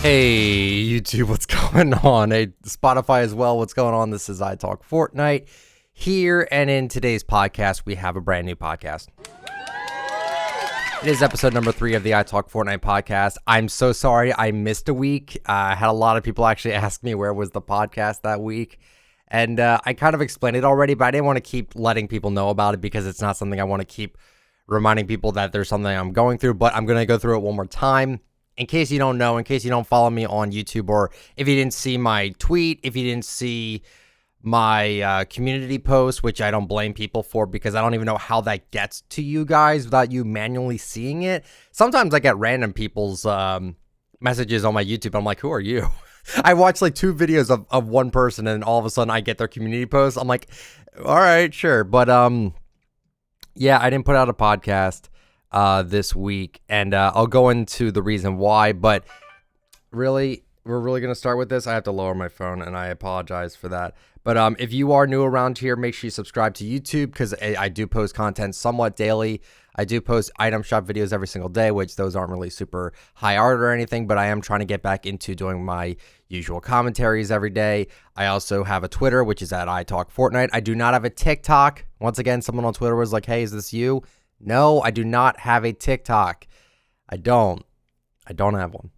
Hey YouTube, what's going on? Hey Spotify as well, what's going on? This is ITalkFortnite here, and in today's podcast, we have a brand new podcast. It is episode number 3 of the ITalkFortnite podcast. I'm so sorry I missed a week. I had a lot of people actually ask me where was the podcast that week, and I kind of explained it already, but I didn't want to keep letting people know about it because it's not something I want to keep reminding people that there's something I'm going through, but I'm going to go through it one more time. In case you don't know, in case you don't follow me on YouTube, or if you didn't see my tweet, if you didn't see my community post, which I don't blame people for because I don't even know how that gets to you guys without you manually seeing it. Sometimes I get random people's messages on my YouTube. I'm like, who are you? I watch like 2 videos of one person and all of a sudden I get their community post. I'm like, all right, sure. But yeah, I didn't put out a podcast this week, and I'll go into the reason why, but really, we're really going to start with this. I have to lower my phone, and I apologize for that. But if you are new around here, make sure you subscribe to YouTube, because I do post content somewhat daily. I do post item shop videos every single day, which those aren't really super high art or anything, but I am trying to get back into doing my usual commentaries every day. I also have a Twitter, which is at ITalkFortnite. I do not have a TikTok. Once again, someone on Twitter was like, hey, is this you? No, I do not have a TikTok. I don't have one.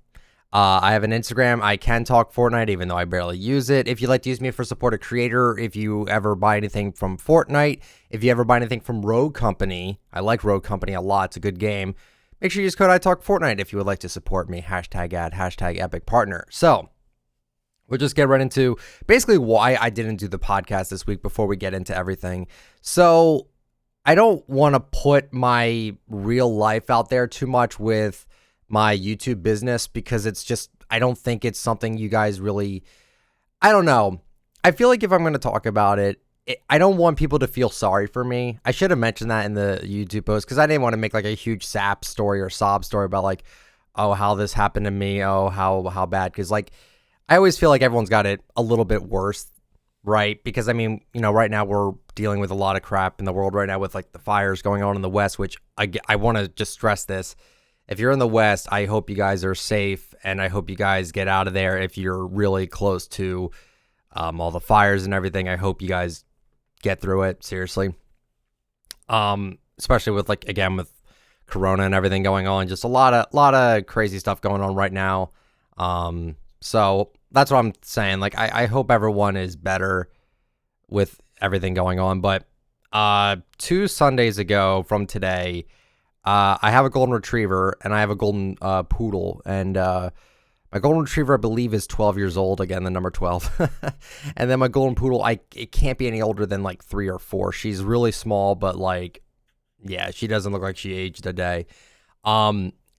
I have an Instagram. I can talk Fortnite, even though I barely use it. If you'd like to use me for support a creator, if you ever buy anything from Fortnite, if you ever buy anything from Rogue Company, I like Rogue Company a lot. It's a good game. Make sure you use code ITalkFortnite if you would like to support me. Hashtag ad, hashtag epic partner. So we'll just get right into basically why I didn't do the podcast this week before we get into everything. So I don't want to put my real life out there too much with my YouTube business because it's just, I don't think it's something you guys really, I don't know. I feel like if I'm going to talk about it, I don't want people to feel sorry for me. I should have mentioned that in the YouTube post because I didn't want to make like a huge sap story or sob story about like, oh, how this happened to me. Oh, how bad. Because like, I always feel like everyone's got it a little bit worse. Right, because I mean, you know, right now we're dealing with a lot of crap in the world right now with like the fires going on in the West, which I want to just stress this. If you're in the West, I hope you guys are safe, and I hope you guys get out of there. If you're really close to all the fires and everything, I hope you guys get through it, seriously. Especially with like, again, with Corona and everything going on, just a lot of crazy stuff going on right now. So that's what I'm saying. Like, I hope everyone is better with everything going on. But 2 Sundays ago from today, I have a golden retriever and I have a golden poodle. And my golden retriever, I believe, is 12 years old. Again, the number 12. And then my golden poodle, it can't be any older than like 3 or 4. She's really small, but like, yeah, she doesn't look like she aged a day.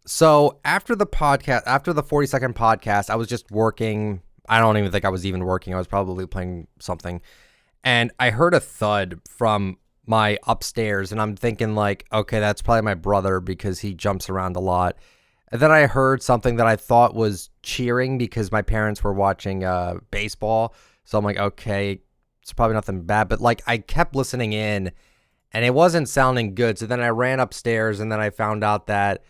So after the podcast, after the 40-second podcast, I was just working. I don't even think I was even working. I was probably playing something. And I heard a thud from my upstairs. And I'm thinking like, okay, that's probably my brother because he jumps around a lot. And then I heard something that I thought was cheering because my parents were watching baseball. So I'm like, okay, it's probably nothing bad. But like I kept listening in and it wasn't sounding good. So then I ran upstairs and then I found out that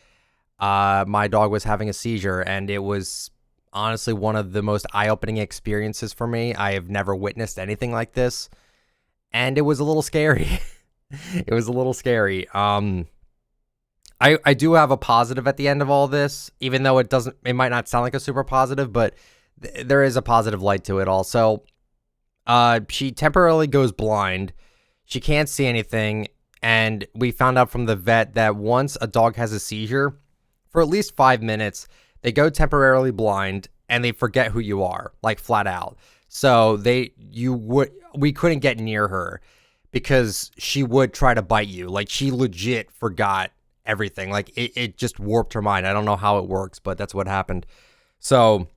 my dog was having a seizure, and it was honestly one of the most eye-opening experiences for me. I have never witnessed anything like this, and it was a little scary. It was a little scary. I do have a positive at the end of all this, even though it might not sound like a super positive, but there is a positive light to it all. So she temporarily goes blind. She can't see anything, and we found out from the vet that once a dog has a seizure, for at least 5 minutes, they go temporarily blind and they forget who you are, like flat out. So we couldn't get near her because she would try to bite you. Like she legit forgot everything. Like it just warped her mind. I don't know how it works, but that's what happened. So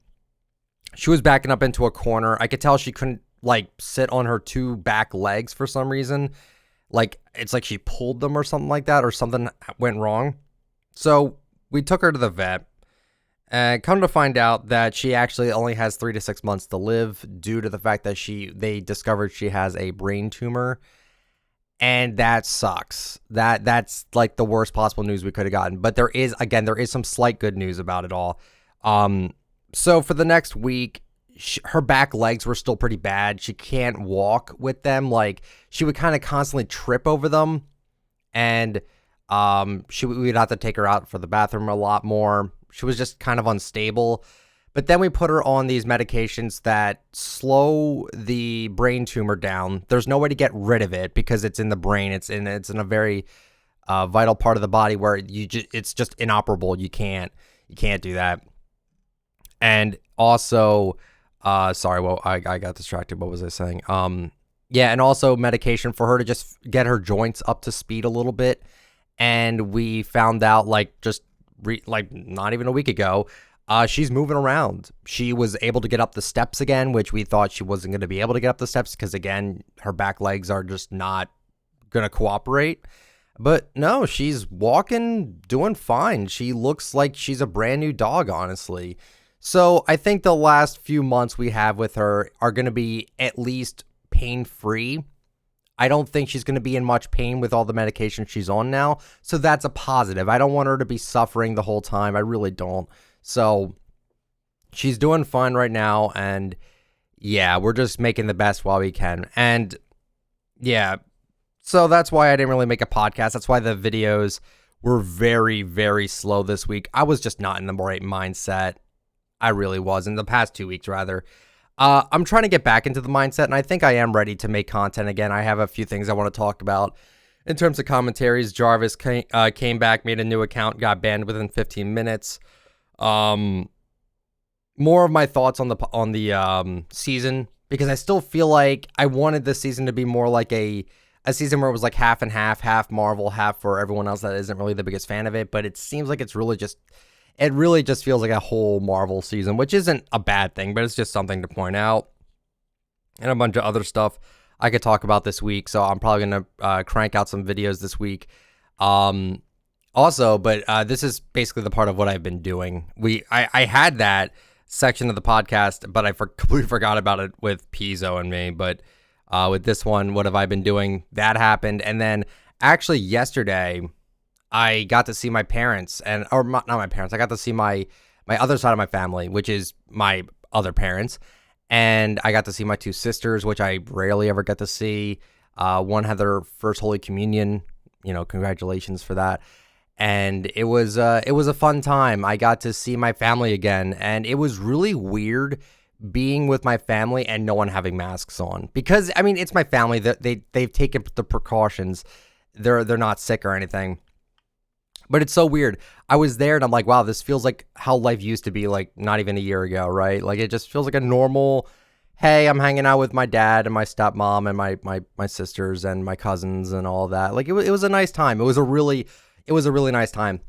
she was backing up into a corner. I could tell she couldn't like sit on her 2 back legs for some reason. Like it's like she pulled them or something like that, or something went wrong. So we took her to the vet, and come to find out that she actually only has 3 to 6 months to live due to the fact that they discovered she has a brain tumor, and that sucks. That's like the worst possible news we could have gotten. But there is some slight good news about it all. So for the next week, her back legs were still pretty bad. She can't walk with them. Like, she would kind of constantly trip over them, and we'd have to take her out for the bathroom a lot more. She was just kind of unstable. But then we put her on these medications that slow the brain tumor down. There's no way to get rid of it because it's in the brain. It's in a very vital part of the body where it's just inoperable. You can't do that. And also, sorry, well, I got distracted. What was I saying? Yeah, and also medication for her to just get her joints up to speed a little bit. And we found out not even a week ago, she's moving around. She was able to get up the steps again, which we thought she wasn't going to be able to get up the steps because, again, her back legs are just not going to cooperate. But no, she's walking, doing fine. She looks like she's a brand new dog, honestly. So I think the last few months we have with her are going to be at least pain-free. I don't think she's going to be in much pain with all the medication she's on now. So that's a positive. I don't want her to be suffering the whole time. I really don't. So she's doing fine right now. And yeah, we're just making the best while we can. And yeah, so that's why I didn't really make a podcast. That's why the videos were very, very slow this week. I was just not in the right mindset. I really was, in the past 2 weeks, rather. I'm trying to get back into the mindset, and I think I am ready to make content again. I have a few things I want to talk about. In terms of commentaries, Jarvis came back, made a new account, got banned within 15 minutes. More of my thoughts on the season, because I still feel like I wanted this season to be more like a season where it was like half and half Marvel, half for everyone else that isn't really the biggest fan of it. But it seems like it really just feels like a whole Marvel season, which isn't a bad thing, but it's just something to point out. And a bunch of other stuff I could talk about this week, so I'm probably going to crank out some videos this week. Also, but this is basically the part of what I've been doing. I had that section of the podcast, but I completely forgot about it with Pizzo and me. But with this one, what have I been doing? That happened. And then actually yesterday, I got to see my parents, or not my parents. I got to see my other side of my family, which is my other parents. And I got to see my two sisters, which I rarely ever get to see. One had their first Holy Communion. Congratulations for that. And it was a fun time. I got to see my family again, and it was really weird being with my family and no one having masks on, because I mean, it's my family, that they've taken the precautions. They're not sick or anything. But it's so weird. I was there and I'm like, wow, this feels like how life used to be, like not even a year ago, right? Like it just feels like a normal, hey, I'm hanging out with my dad and my stepmom and my sisters and my cousins and all that. Like it was a nice time. It was a really nice time.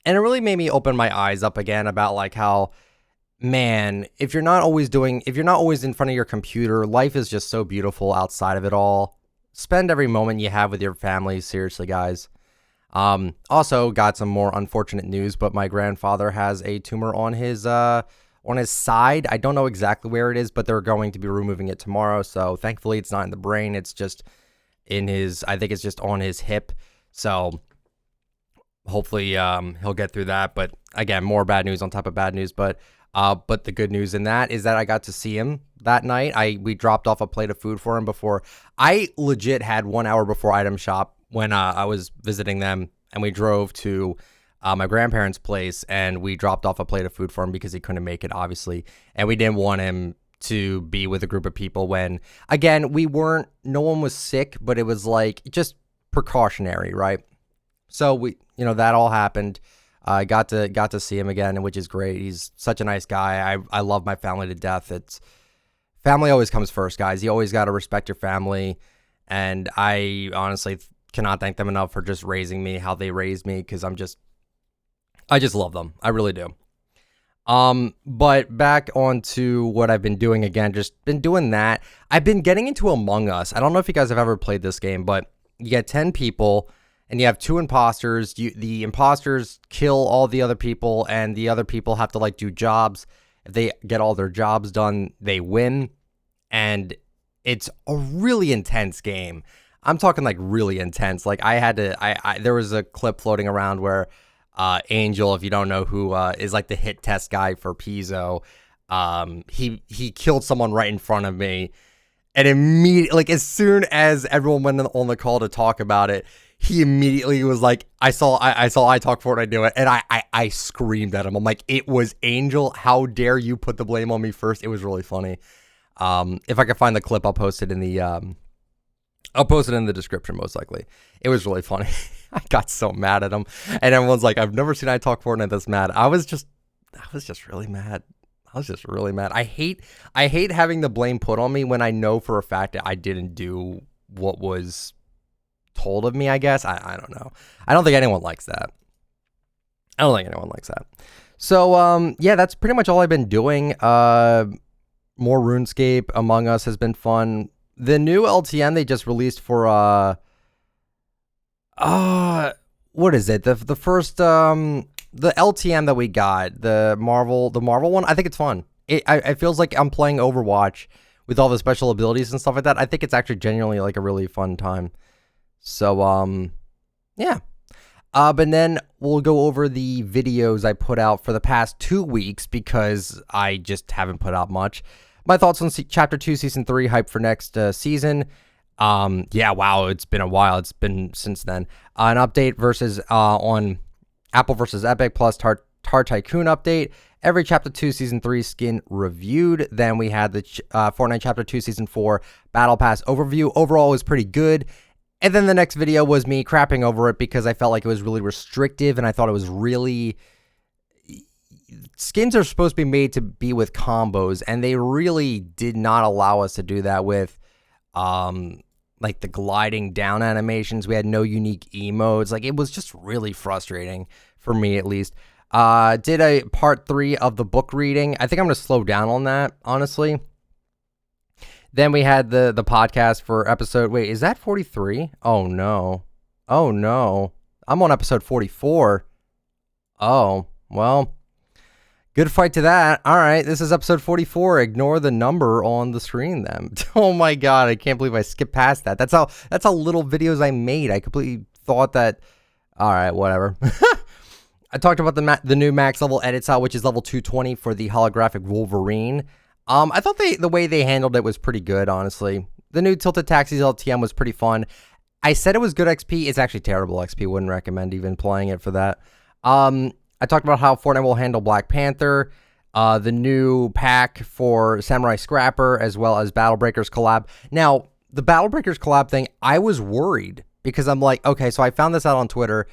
And it really made me open my eyes up again about like how, man, if you're not always in front of your computer, life is just so beautiful outside of it all. Spend every moment you have with your family. Seriously, guys. Also got some more unfortunate news, but my grandfather has a tumor on his side. I don't know exactly where it is, but they're going to be removing it tomorrow. So thankfully it's not in the brain. It's just I think it's just on his hip. So hopefully, he'll get through that. But again, more bad news on top of bad news. But the good news in that is that I got to see him that night. We dropped off a plate of food for him before. I legit had 1 hour before Item Shop when I was visiting them, and we drove to my grandparents' place, and we dropped off a plate of food for him because he couldn't make it, obviously. And we didn't want him to be with a group of people when, again, no one was sick, but it was like just precautionary, right? So that all happened. I got to see him again, which is great. He's such a nice guy. I love my family to death. Family always comes first, guys. You always got to respect your family. And I honestly cannot thank them enough for just raising me how they raised me, because I just love them. I really do. But back onto what I've been doing again, just been doing that. I've been getting into Among Us. I don't know if you guys have ever played this game, but you get 10 people and you have 2 imposters. The imposters kill all the other people, and the other people have to like do jobs. If they get all their jobs done, they win. And it's a really intense game. I'm talking like really intense. Like there was a clip floating around where Angel, if you don't know who is like the hit test guy for Pizzo, He killed someone right in front of me, and immediately, like as soon as everyone went on the call to talk about it, he immediately was like, I saw ITalkFortnite do it, and I screamed at him. I'm like, it was Angel. How dare you put the blame on me first? It was really funny. If I can find the clip, I'll post it in the description, most likely. It was really funny. I got so mad at him, and everyone's like, I've never seen ITalkFortnite this mad. I was just really mad. I hate having the blame put on me when I know for a fact that I didn't do what was told of me, I guess. I don't know. I don't think anyone likes that. So, yeah, that's pretty much all I've been doing. More RuneScape. Among Us has been fun. The new LTM they just released for, what is it? The first, the LTM that we got, the Marvel one, I think it's fun. It feels like I'm playing Overwatch with all the special abilities and stuff like that. I think it's actually genuinely like a really fun time. So, yeah. But then we'll go over the videos I put out for the past 2 weeks because I just haven't put out much. My thoughts on Chapter 2, Season 3, hype for next season. Yeah, wow, it's been a while. It's been since then. An update versus on Apple versus Epic plus Tar Tycoon update. Every Chapter 2 Season 3 skin reviewed. Then we had the Fortnite Chapter 2 Season 4 Battle Pass overview. Overall, it was pretty good. And then the next video was me crapping over it because I felt like it was really restrictive and I thought it was really... Skins are supposed to be made to be with combos, and they really did not allow us to do that with like the gliding down animations. We had no unique emotes. Like, it was just really frustrating for me, at least. Did a part 3 of the book reading. I think I'm going to slow down on that, honestly. Then we had the podcast for episode... Wait, is that 43? Oh, no. Oh, no. I'm on episode 44. Oh, well... Good fight to that. All right, this is episode 44. Ignore the number on the screen then. Oh my god, I can't believe I skipped past that. That's how little videos I made. I completely thought that... All right, whatever. I talked about the new max level edits out, which is level 220 for the holographic Wolverine. I thought the way they handled it was pretty good, honestly. The new Tilted Taxis LTM was pretty fun. I said it was good XP. It's actually terrible XP. Wouldn't recommend even playing it for that. I talked about how Fortnite will handle Black Panther, the new pack for Samurai Scrapper, as well as Battle Breakers collab. Now, the Battle Breakers collab thing, I was worried because I'm like, okay, so I found this out on Twitter.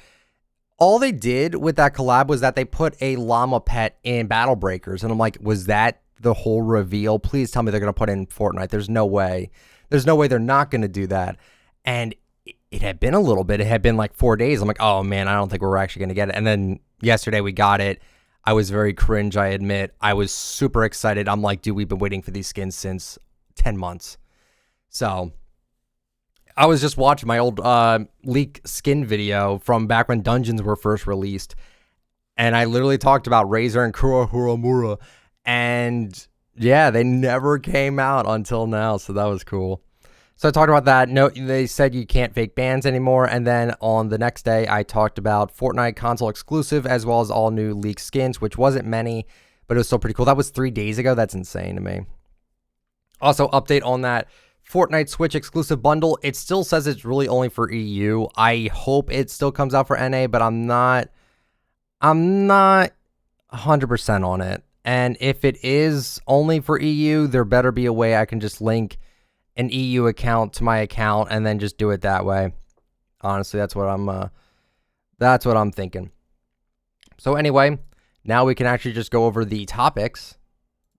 All they did with that collab was that they put a llama pet in Battle Breakers. And I'm like, was that the whole reveal? Please tell me they're going to put it in Fortnite. There's no way. There's no way they're not going to do that. And it had been a little bit. It had been like 4 days. I'm like, oh man, I don't think we're actually going to get it. And then yesterday we got it. I was very cringe, I admit. I was super excited. I'm like, dude, we've been waiting for these skins since 10 months. So I was just watching my old leak skin video from back when Dungeons were first released. And I literally talked about Razor and Kurohuramura. And yeah, they never came out until now. So that was cool. So I talked about that. No, they said you can't fake bans anymore. And then on the next day, I talked about Fortnite console exclusive as well as all new leaked skins, which wasn't many, but it was still pretty cool. That was 3 days ago. That's insane to me. Also, update on that Fortnite Switch exclusive bundle. It still says it's really only for EU. I hope it still comes out for NA, but I'm not 100% on it. And if it is only for EU, there better be a way I can just link an EU account to my account and then just do it that way. Honestly, that's what I'm thinking. So anyway, now we can actually just go over the topics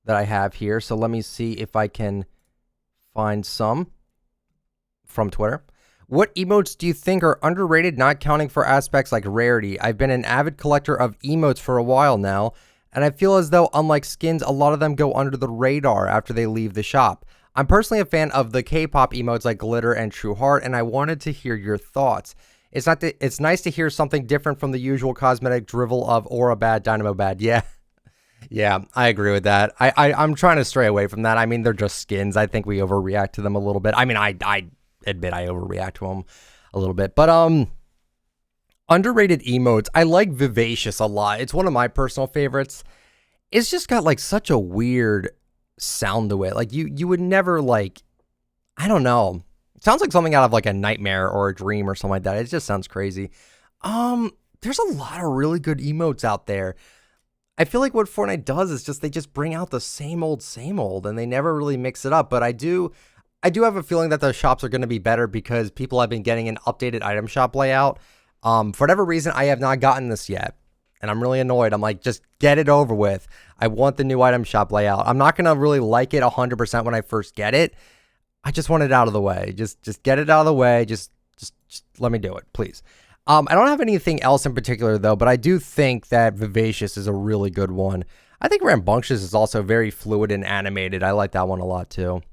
that I have here. So let me see if I can find some from Twitter. What emotes do you think are underrated, not counting for aspects like rarity? I've been an avid collector of emotes for a while now, and I feel as though, unlike skins, a lot of them go under the radar after they leave the shop. I'm personally a fan of the K-pop emotes like Glitter and True Heart, and I wanted to hear your thoughts. It's nice to hear something different from the usual cosmetic drivel of Aura Bad, Dynamo Bad. Yeah. Yeah, I agree with that. I'm trying to stray away from that. I mean, they're just skins. I think we overreact to them a little bit. I mean, I admit I overreact to them a little bit. But underrated emotes, I like Vivacious a lot. It's one of my personal favorites. it's just got like such a weird sound to it. Like you would never like, I don't know. It sounds like something out of like a nightmare or a dream or something like that. It just sounds crazy. There's a lot of really good emotes out there. I feel like what Fortnite does is just they just bring out the same old, and they never really mix it up. But I do have a feeling that the shops are going to be better because people have been getting an updated item shop layout. For whatever reason, I have not gotten this yet, and I'm really annoyed. I'm like, just get it over with. I want the new item shop layout. I'm not going to really like it 100% when I first get it. I just want it out of the way. Just get it out of the way. Just let me do it, please. I don't have anything else in particular, though, but I do think that Vivacious is a really good one. I think Rambunctious is also very fluid and animated. I like that one a lot, too.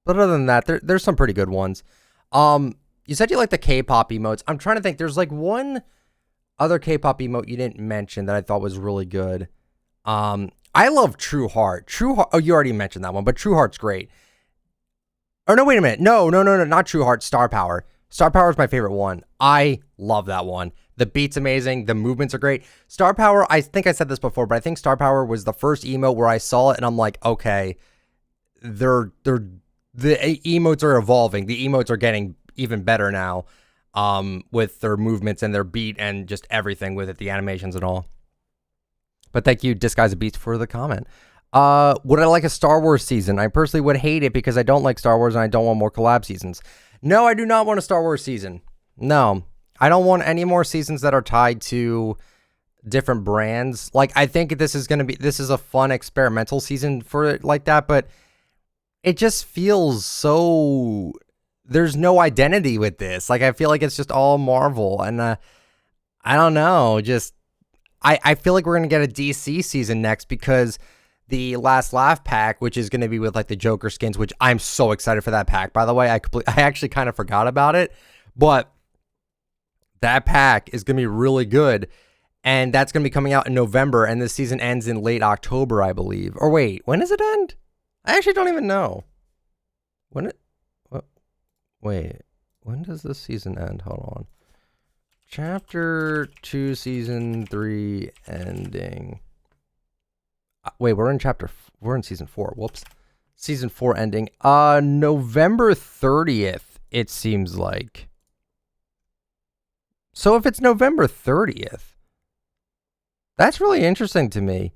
But other than that, there's some pretty good ones. You said you like the K-pop emotes. I'm trying to think. There's like one other K-pop emote you didn't mention that I thought was really good. I love True Heart. Oh, you already mentioned that one, but True Heart's great. Or no, wait a minute. No, not True Heart. Star Power. Star Power is my favorite one. I love that one. The beat's amazing. The movements are great. Star Power, I think I said this before, but I think Star Power was the first emote where I saw it and I'm like, okay, the emotes are evolving. The emotes are getting even better now, with their movements and their beat and just everything with it, the animations and all. But thank you, Disguise of Beast, for the comment. Would I like a Star Wars season? I personally would hate it because I don't like Star Wars and I don't want more collab seasons. No, I do not want a Star Wars season. No, I don't want any more seasons that are tied to different brands. Like, I think this is a fun experimental season for it like that, but it just feels so, there's no identity with this. Like, I feel like it's just all Marvel, and I don't know, just, I feel like we're going to get a DC season next because the Last Laugh pack, which is going to be with like the Joker skins, which I'm so excited for that pack, by the way. I actually kind of forgot about it, but that pack is going to be really good, and that's going to be coming out in November, and the season ends in late October, I believe. Or wait, when does it end? I actually don't even know. Wait, when does this season end? Hold on. Chapter 2, Season 3 ending. Wait, we're in Season 4. Whoops. Season 4 ending. November 30th, it seems like. So if it's November 30th, that's really interesting to me.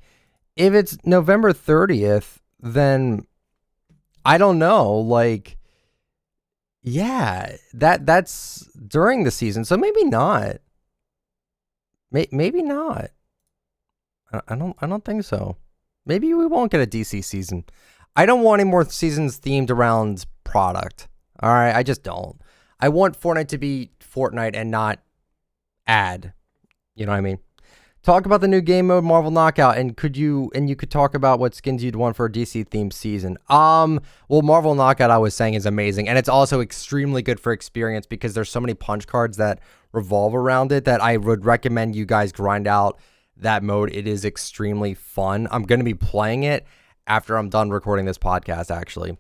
If it's November 30th, then I don't know, like, yeah, that's during the season. So maybe not. Maybe not. I don't think so. Maybe we won't get a DC season. I don't want any more seasons themed around product. All right, I just don't. I want Fortnite to be Fortnite and not ad. You know what I mean? Talk about the new game mode Marvel Knockout, and you could talk about what skins you'd want for a DC themed season. Well, Marvel Knockout, I was saying, is amazing, and it's also extremely good for experience because there's so many punch cards that revolve around it that I would recommend you guys grind out that mode. It is extremely fun. I'm going to be playing it after I'm done recording this podcast, actually.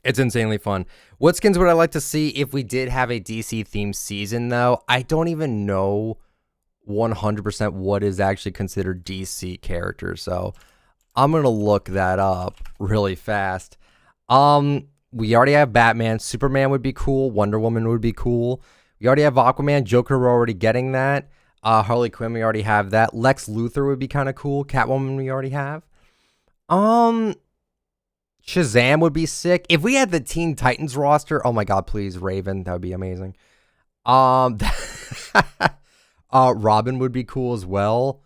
It's insanely fun. What skins would I like to see if we did have a DC themed season, though? I don't even know 100% what is actually considered DC characters, so I'm going to look that up really fast. We already have Batman. Superman would be cool. Wonder Woman would be cool. We already have Aquaman. Joker, we're already getting that. Harley Quinn, we already have that. Lex Luthor would be kind of cool. Catwoman, we already have. Shazam would be sick. If we had the Teen Titans roster, oh my god, please, Raven, that would be amazing. Robin would be cool as well.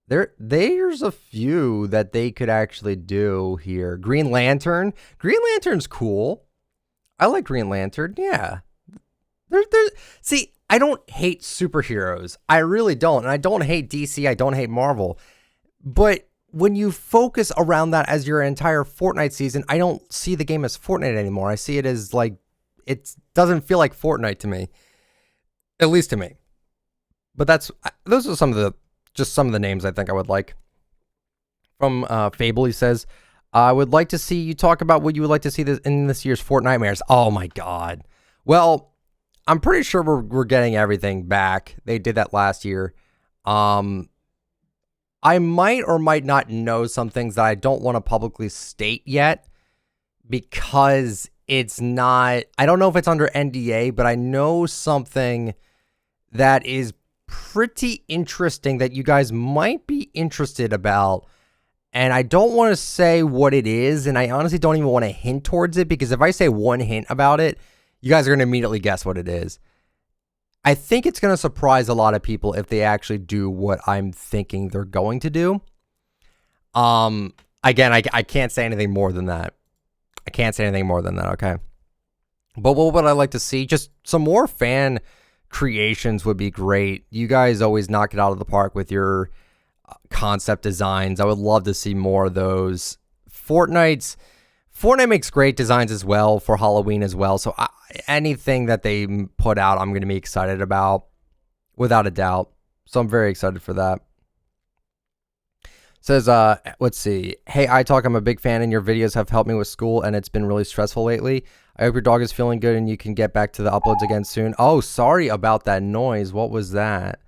There's a few that they could actually do here. Green Lantern. Green Lantern's cool. I like Green Lantern. Yeah. See, I don't hate superheroes. I really don't. And I don't hate DC. I don't hate Marvel. But when you focus around that as your entire Fortnite season, I don't see the game as Fortnite anymore. I see it as like, it doesn't feel like Fortnite to me. At least to me. But those are some of the names I think I would like. From Fable, he says, I would like to see you talk about what you would like to see in this year's Fortnitemares. Oh my god. Well, I'm pretty sure we're getting everything back. They did that last year. I might or might not know some things that I don't want to publicly state yet because it's not, I don't know if it's under NDA, but I know something that is pretty interesting that you guys might be interested about. And I don't want to say what it is, and I honestly don't even want to hint towards it, because if I say one hint about it, you guys are going to immediately guess what it is. I think it's going to surprise a lot of people if they actually do what I'm thinking they're going to do. Again, I can't say anything more than that. I can't say anything more than that, okay? But what would I like to see? Just some more fan creations would be great. You guys always knock it out of the park with your concept designs. I would love to see more of those. Fortnite makes great designs as well for Halloween as well. So anything that they put out, I'm going to be excited about, without a doubt. So I'm very excited for that. Says, let's see. Hey, iTalk, I'm a big fan, and your videos have helped me with school, and it's been really stressful lately. I hope your dog is feeling good and you can get back to the uploads again soon. Oh, sorry about that noise. What was that?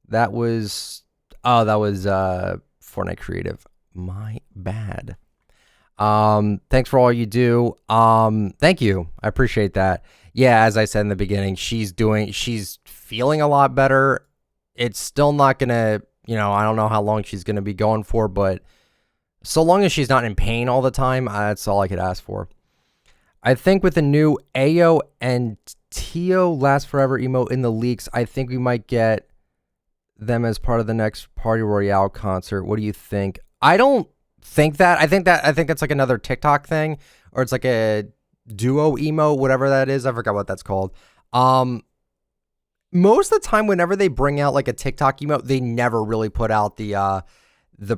That was Fortnite Creative. My bad. Thanks for all you do. Thank you. I appreciate that. Yeah, as I said in the beginning, she's feeling a lot better. It's still not gonna, I don't know how long she's gonna be going for, but so long as she's not in pain all the time, that's all I could ask for. I think with the new Ayo and Tio Last Forever emote in the leaks, I think we might get them as part of the next Party Royale concert. What do you think? I don't think that. I think that's like another TikTok thing, or it's like a duo emote, whatever that is. I forgot what that's called. Most of the time, whenever they bring out like a TikTok emote, they never really put out the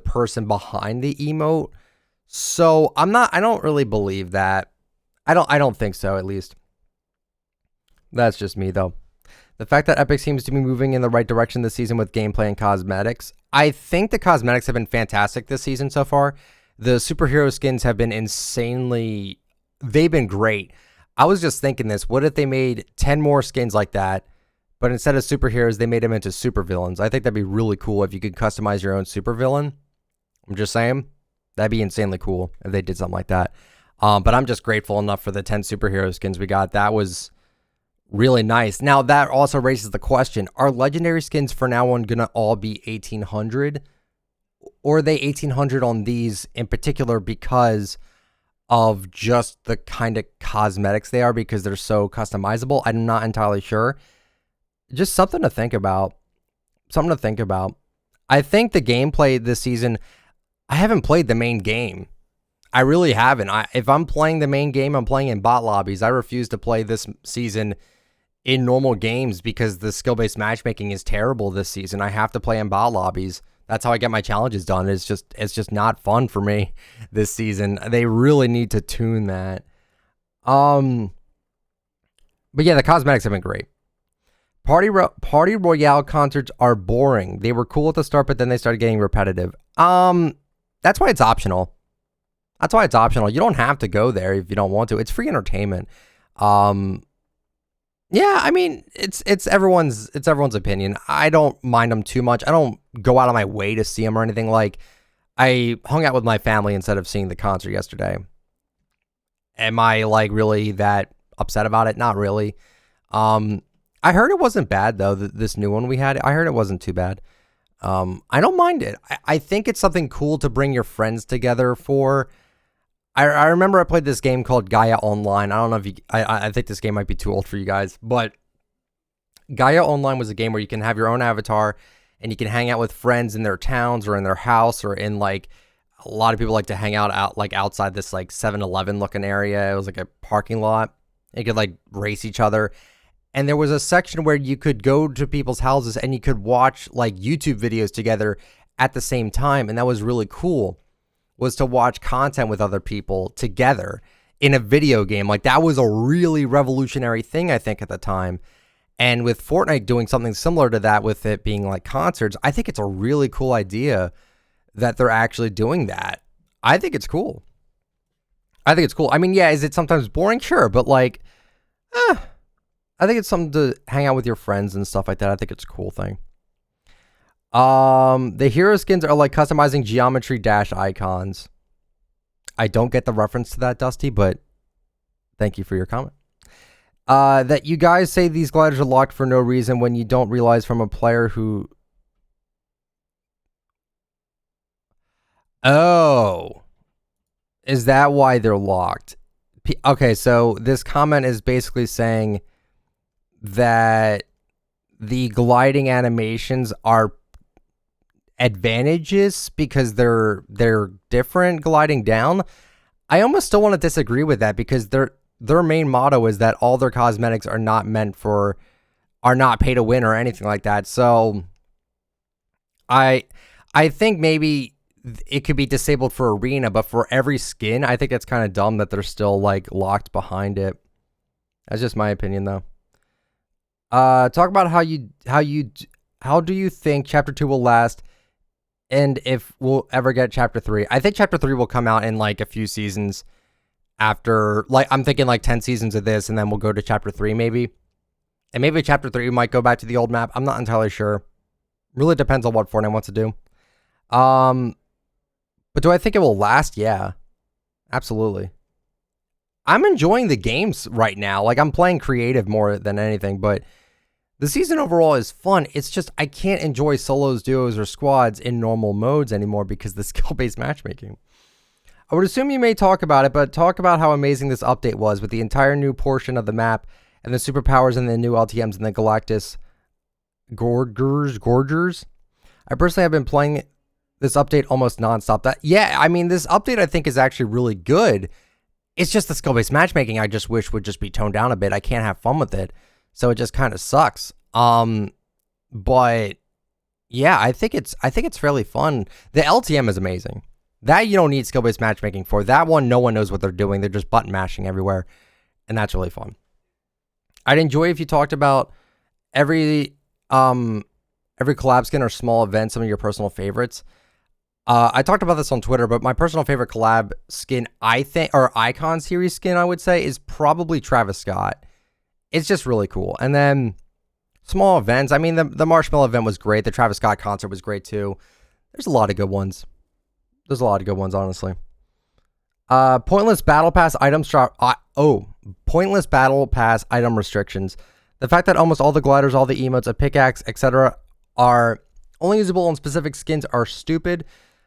person behind the emote. So I don't really believe that. I don't think so, at least. That's just me, though. The fact that Epic seems to be moving in the right direction this season with gameplay and cosmetics. I think the cosmetics have been fantastic this season so far. The superhero skins have been insanely... They've been great. I was just thinking this. What if they made 10 more skins like that, but instead of superheroes, they made them into supervillains? I think that'd be really cool if you could customize your own supervillain. I'm just saying. That'd be insanely cool if they did something like that. But I'm just grateful enough for the 10 superhero skins we got. That was really nice. Now, that also raises the question, are legendary skins for now on going to all be 1800? Or are they 1800 on these in particular because of just the kind of cosmetics they are, because they're so customizable? I'm not entirely sure. Just something to think about. I think the gameplay this season, I haven't played the main game. I really haven't. If I'm playing the main game, I'm playing in bot lobbies. I refuse to play this season in normal games because the skill-based matchmaking is terrible this season. I have to play in bot lobbies. That's how I get my challenges done. It's just not fun for me this season. They really need to tune that. But yeah, the cosmetics have been great. Party Royale concerts are boring. They were cool at the start, but then they started getting repetitive. That's why it's optional. You don't have to go there if you don't want to. It's free entertainment. Yeah, I mean, it's everyone's opinion. I don't mind them too much. I don't go out of my way to see them or anything. Like, I hung out with my family instead of seeing the concert yesterday. Am I like really that upset about it? Not really. I heard it wasn't bad though. This new one we had, I heard it wasn't too bad. I don't mind it. I think it's something cool to bring your friends together for. I remember I played this game called Gaia Online. I don't know if I think this game might be too old for you guys, but Gaia Online was a game where you can have your own avatar and you can hang out with friends in their towns or in their house, or in like, a lot of people like to hang out outside this like 7-Eleven looking area. It was like a parking lot. You could like race each other. And there was a section where you could go to people's houses and you could watch like YouTube videos together at the same time. And that was really cool, was to watch content with other people together in a video game. Like, that was a really revolutionary thing, I think, at the time. And with Fortnite doing something similar to that, with it being like concerts, I think it's a really cool idea that they're actually doing that. I think it's cool. I mean, yeah, is it sometimes boring? Sure. But like, I think it's something to hang out with your friends and stuff like that. I think it's a cool thing. The hero skins are like customizing geometry dash icons. I don't get the reference to that, Dusty, but thank you for your comment. That you guys say these gliders are locked for no reason when you don't realize from a player who... Oh. Is that why they're locked? Okay, so this comment is basically saying that the gliding animations are advantages because they're different gliding down. I almost still want to disagree with that because their main motto is that all their cosmetics are not pay to win or anything like that. So I think maybe it could be disabled for arena, but for every skin, I think it's kind of dumb that they're still like locked behind it. That's just my opinion though. Talk about how do you think chapter 2 will last and if we'll ever get chapter 3. I think chapter 3 will come out in like a few seasons after, like, I'm thinking like 10 seasons of this, and then we'll go to chapter 3 maybe. And maybe chapter 3 might go back to the old map. I'm not entirely sure. Really depends on what Fortnite wants to do. But do I think it will last? Yeah, absolutely. I'm enjoying the games right now. Like, I'm playing creative more than anything, but the season overall is fun. It's just I can't enjoy solos, duos, or squads in normal modes anymore because of the skill-based matchmaking. I would assume you may talk about it, but talk about how amazing this update was with the entire new portion of the map and the superpowers and the new LTMs and the Galactus Gorgers. I personally have been playing this update almost nonstop. Yeah, I mean, this update I think is actually really good. It's just the skill-based matchmaking I just wish would just be toned down a bit. I can't have fun with it, so it just kind of sucks. But yeah, I think it's fairly fun. The LTM is amazing. That you don't need skill-based matchmaking for. That one, no one knows what they're doing. They're just button mashing everywhere, and that's really fun. I'd enjoy if you talked about every collab skin or small event, some of your personal favorites. I talked about this on Twitter, but my personal favorite collab skin, I think, or Icon series skin, I would say, is probably Travis Scott. It's just really cool. And then small events. I mean, the Marshmallow event was great. The Travis Scott concert was great too. There's a lot of good ones. There's a lot of good ones, honestly. Pointless battle pass items drop. Pointless battle pass item restrictions. The fact that almost all the gliders, all the emotes, a pickaxe, etc., are only usable on specific skins are stupid,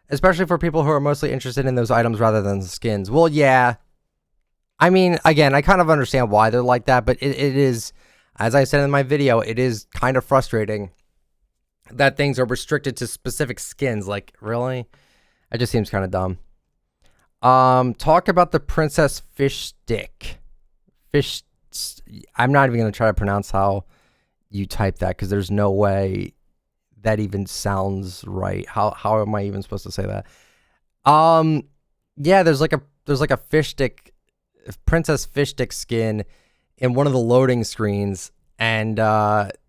especially for people who are mostly interested in those items rather than the skins. Well, yeah. I mean, again, I kind of understand why they're like that, but it is, as I said in my video, it is kind of frustrating that things are restricted to specific skins. Like, really? It just seems kind of dumb. Talk about the Princess Fish Stick. I'm not even going to try to pronounce how you type that because there's no way that even sounds right. How am I even supposed to say that? Yeah, there's like a fish stick, Princess Fish Stick skin in one of the loading screens, and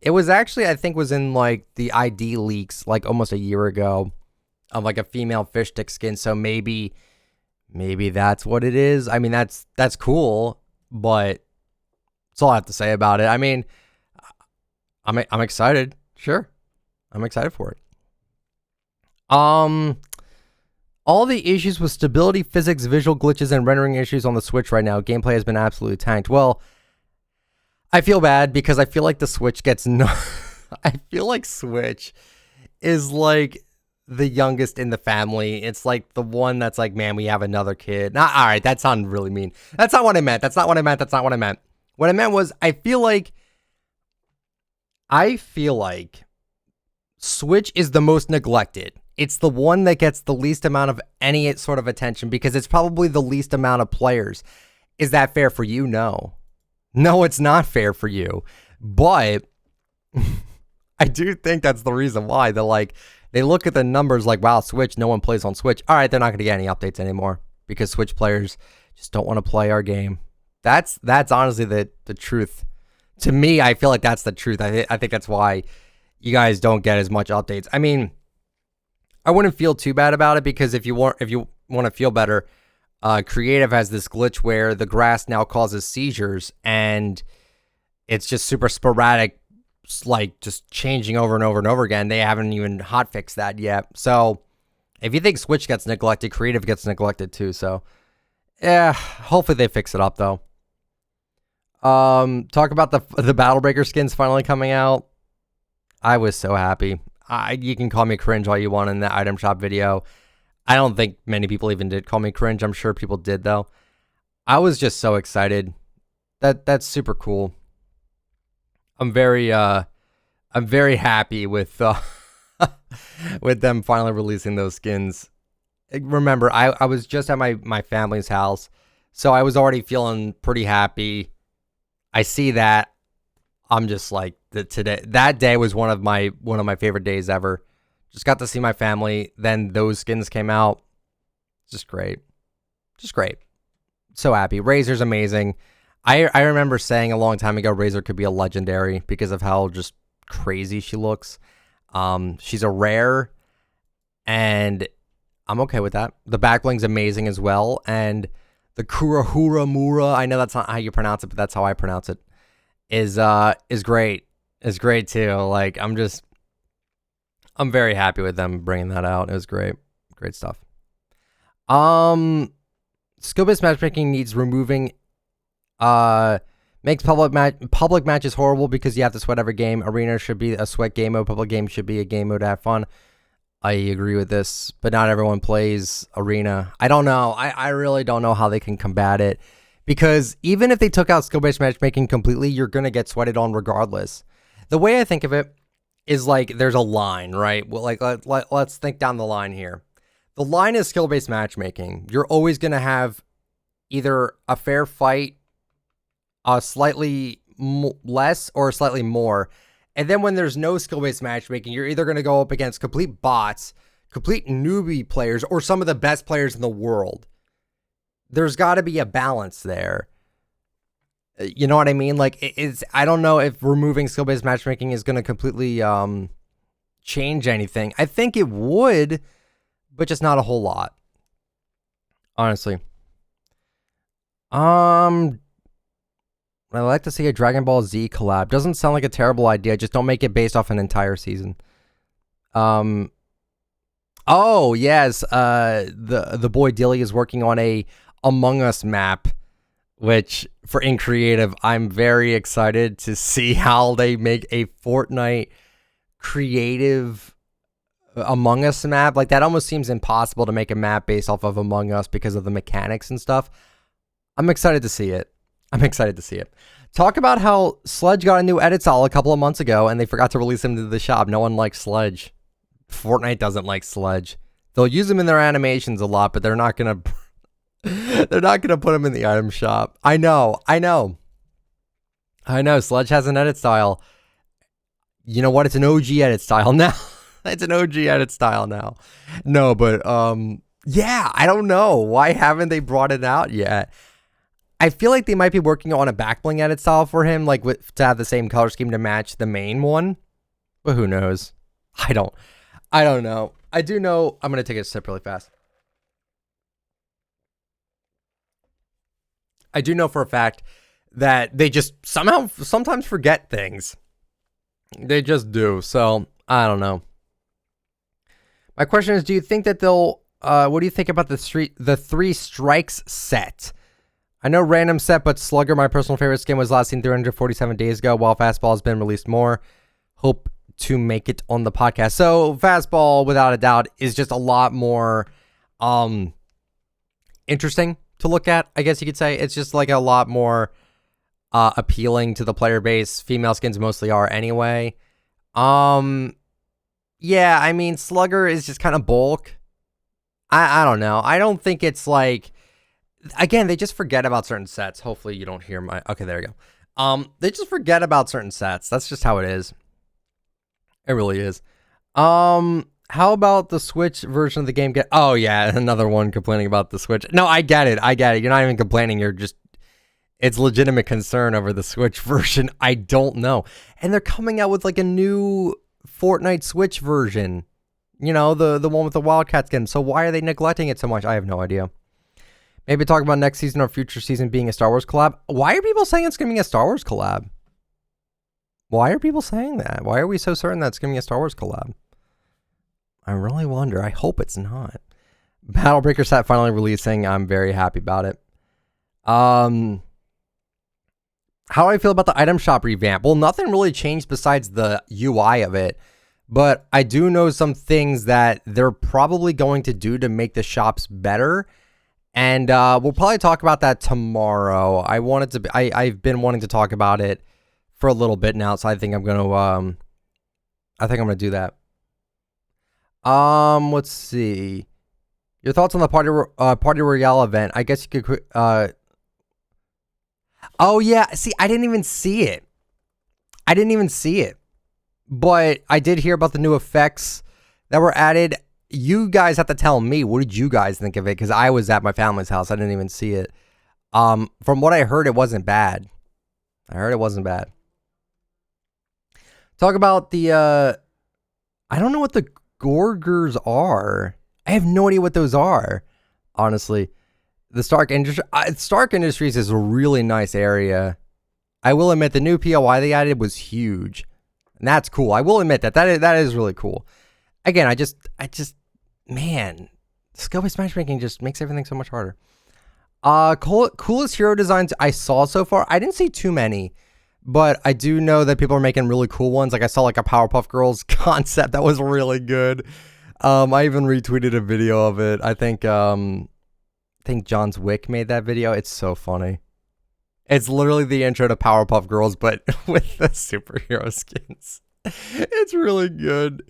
it was actually, I think, was in like the ID leaks like almost a year ago of like a female fish stick skin. So maybe that's what it is. I mean, that's cool, but that's all I have to say about it. I mean, I'm excited. Sure. I'm excited for it. All the issues with stability, physics, visual glitches, and rendering issues on the Switch right now. Gameplay has been absolutely tanked. Well, I feel bad because I feel like the Switch gets no... I feel like Switch is like the youngest in the family. It's like the one that's like, man, we have another kid. All right, that sounded really mean. That's not what I meant. That's not what I meant. What I meant was I feel like Switch is the most neglected. It's the one that gets the least amount of any sort of attention because it's probably the least amount of players. Is that fair for you? No. No, it's not fair for you. But I do think that's the reason why. They look at the numbers like, wow, Switch, no one plays on Switch. All right, they're not going to get any updates anymore because Switch players just don't want to play our game. That's honestly the truth. To me, I feel like that's the truth. I think that's why you guys don't get as much updates. I mean, I wouldn't feel too bad about it because if you want to feel better, Creative has this glitch where the grass now causes seizures and it's just super sporadic like just changing over and over and over again. They haven't even hotfixed that yet. So if you think Switch gets neglected, Creative gets neglected too. So yeah, hopefully they fix it up though. Talk about the Battle Breaker skins finally coming out. I was so happy. You can call me cringe all you want in the item shop video. I don't think many people even did call me cringe. I'm sure people did though. I was just so excited. That's super cool. I'm very happy with with them finally releasing those skins. Remember, I was just at my family's house, so I was already feeling pretty happy. I see that. I'm just like that day was one of my favorite days ever. Just got to see my family. Then those skins came out. Just great. Just great. So happy. Razor's amazing. I remember saying a long time ago Razor could be a legendary because of how just crazy she looks. She's a rare, and I'm okay with that. The backbling's amazing as well, and the Kurahura Mura, I know that's not how you pronounce it, but that's how I pronounce it, is great. Is great too. Like, I'm very happy with them bringing that out. It was great. Great stuff. Skill-based matchmaking needs removing. Makes public matches horrible because you have to sweat every game. Arena should be a sweat game mode. Public game should be a game mode to have fun. I agree with this, but not everyone plays Arena. I don't know. I really don't know how they can combat it, because even if they took out skill-based matchmaking completely, you're going to get sweated on regardless. The way I think of it is like there's a line, right? Well, like let's think down the line here. The line is skill-based matchmaking. You're always going to have either a fair fight, slightly less or slightly more. And then when there's no skill-based matchmaking, you're either going to go up against complete bots, complete newbie players, or some of the best players in the world. There's got to be a balance there. You know what I mean? Like, I don't know if removing skill-based matchmaking is going to completely change anything. I think it would, but just not a whole lot. Honestly. I'd like to see a Dragon Ball Z collab. Doesn't sound like a terrible idea. Just don't make it based off an entire season. Oh, yes. The boy Dilly is working on a Among Us map, which for in creative, I'm very excited to see how they make a Fortnite creative Among Us map. Like, that almost seems impossible to make a map based off of Among Us because of the mechanics and stuff. I'm excited to see it. Talk about how Sledge got a new edit style a couple of months ago and they forgot to release him to the shop. No one likes Sledge. Fortnite doesn't like Sledge. They'll use him in their animations a lot, but they're not gonna put him in the item shop. I know. Sledge has an edit style. You know what? It's an OG edit style now. No, but yeah, I don't know. Why haven't they brought it out yet? I feel like they might be working on a backbling edit style for him, like to have the same color scheme to match the main one. But who knows? I don't know. I do know. I'm going to take a sip really fast. I do know for a fact that they just sometimes forget things. They just do. So I don't know. My question is, do you think that they'll, what do you think about the 3 strikes set? I know random set, but Slugger, my personal favorite skin, was last seen 347 days ago, while Fastball has been released more. Hope to make it on the podcast. So Fastball, without a doubt, is just a lot more interesting to look at, I guess you could say. It's just like a lot more appealing to the player base. Female skins mostly are anyway. Yeah, I mean, Slugger is just kind of bulk. I don't know. I don't think it's like... Again, they just forget about certain sets. Hopefully you don't hear my... Okay, there you go. They just forget about certain sets. That's just how it is. It really is. How about the Switch version of the game? Oh, yeah, another one complaining about the Switch. No, I get it. You're not even complaining. You're just... It's legitimate concern over the Switch version. I don't know. And they're coming out with like a new Fortnite Switch version. You know, the one with the Wildcat skin. So why are they neglecting it so much? I have no idea. Maybe talk about next season or future season being a Star Wars collab. Why are people saying it's going to be a Star Wars collab? Why are people saying that? Why are we so certain that's going to be a Star Wars collab? I really wonder. I hope it's not. Battlebreaker set finally releasing. I'm very happy about it. How do I feel about the item shop revamp? Well, nothing really changed besides the UI of it. But I do know some things that they're probably going to do to make the shops better. And we'll probably talk about that tomorrow. I've been wanting to talk about it for a little bit now, so I think I'm gonna do that. Let's see. Your thoughts on the Party Royale event? I guess you could. Oh yeah. See, I didn't even see it. But I did hear about the new effects that were added. You guys have to tell me, what did you guys think of it? Because I was at my family's house. I didn't even see it. From what I heard, it wasn't bad. Talk about the, I don't know what the Gorgers are. I have no idea what those are, honestly. The Stark Industries is a really nice area. I will admit the new POI they added was huge. And that's cool. I will admit that is really cool. Again, I just, man, skill-based matchmaking just makes everything so much harder. Coolest hero designs I saw so far. I didn't see too many, but I do know that people are making really cool ones. Like I saw like a Powerpuff Girls concept that was really good. I even retweeted a video of it. I think John's Wick made that video. It's so funny. It's literally the intro to Powerpuff Girls, but with the superhero skins. It's really good.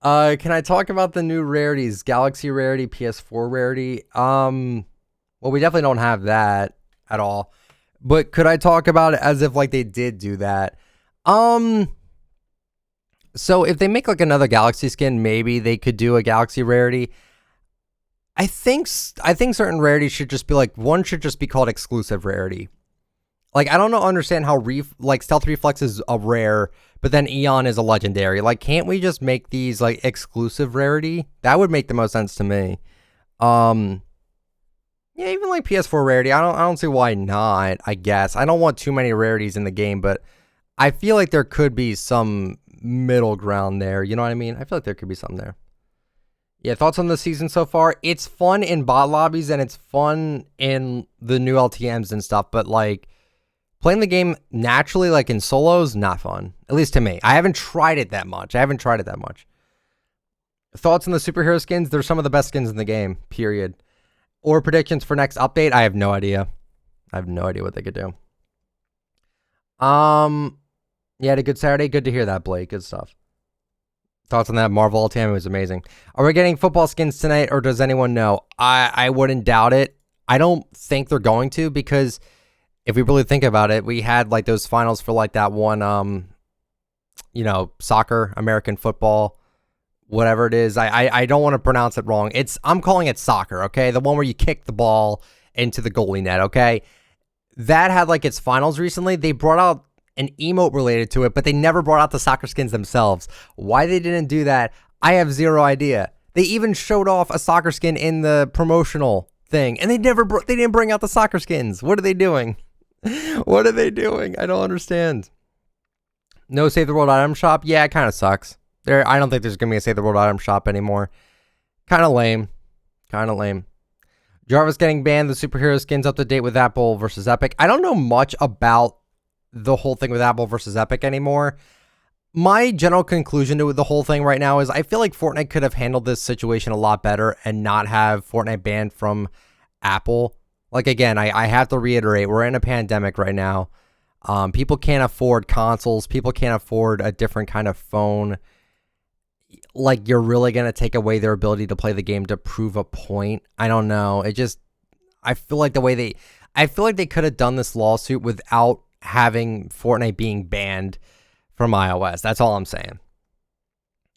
Can I talk about the new rarities? Galaxy rarity, PS4 rarity. Well, we definitely don't have that at all. But could I talk about it as if like they did do that? So if they make like another Galaxy skin, maybe they could do a Galaxy rarity. I think certain rarities should just be like, one should just be called exclusive rarity. Like, I don't understand how Stealth Reflex is a rare, but then Eon is a legendary. Like, can't we just make these like exclusive rarity? That would make the most sense to me. Yeah, even like PS4 rarity, I don't see why not, I guess. I don't want too many rarities in the game, but I feel like there could be some middle ground there. You know what I mean? I feel like there could be something there. Yeah, thoughts on the season so far? It's fun in bot lobbies and it's fun in the new LTMs and stuff, but like playing the game naturally, like in solos, not fun. At least to me. I haven't tried it that much. Thoughts on the superhero skins? They're some of the best skins in the game, period. Or predictions for next update? I have no idea. What they could do. Yeah, had a good Saturday. Good to hear that, Blake. Good stuff. Thoughts on that? Marvel LTM was amazing. Are we getting football skins tonight, or does anyone know? I wouldn't doubt it. I don't think they're going to, because if we really think about it, we had like those finals for like that one, soccer, American football, whatever it is. I don't want to pronounce it wrong. I'm calling it soccer, okay? The one where you kick the ball into the goalie net, okay? That had like its finals recently. They brought out an emote related to it, but they never brought out the soccer skins themselves. Why they didn't do that, I have zero idea. They even showed off a soccer skin in the promotional thing, and they didn't bring out the soccer skins. What are they doing? I don't understand. No Save the World item shop? Yeah, it kind of sucks. I don't think there's going to be a Save the World item shop anymore. Kind of lame. Jarvis getting banned. The superhero skins up to date with Apple versus Epic. I don't know much about the whole thing with Apple versus Epic anymore. My general conclusion to the whole thing right now is I feel like Fortnite could have handled this situation a lot better and not have Fortnite banned from Apple. Like, again, I have to reiterate, we're in a pandemic right now. People can't afford consoles. People can't afford a different kind of phone. Like, you're really going to take away their ability to play the game to prove a point. I don't know. I feel like they could have done this lawsuit without having Fortnite being banned from iOS. That's all I'm saying.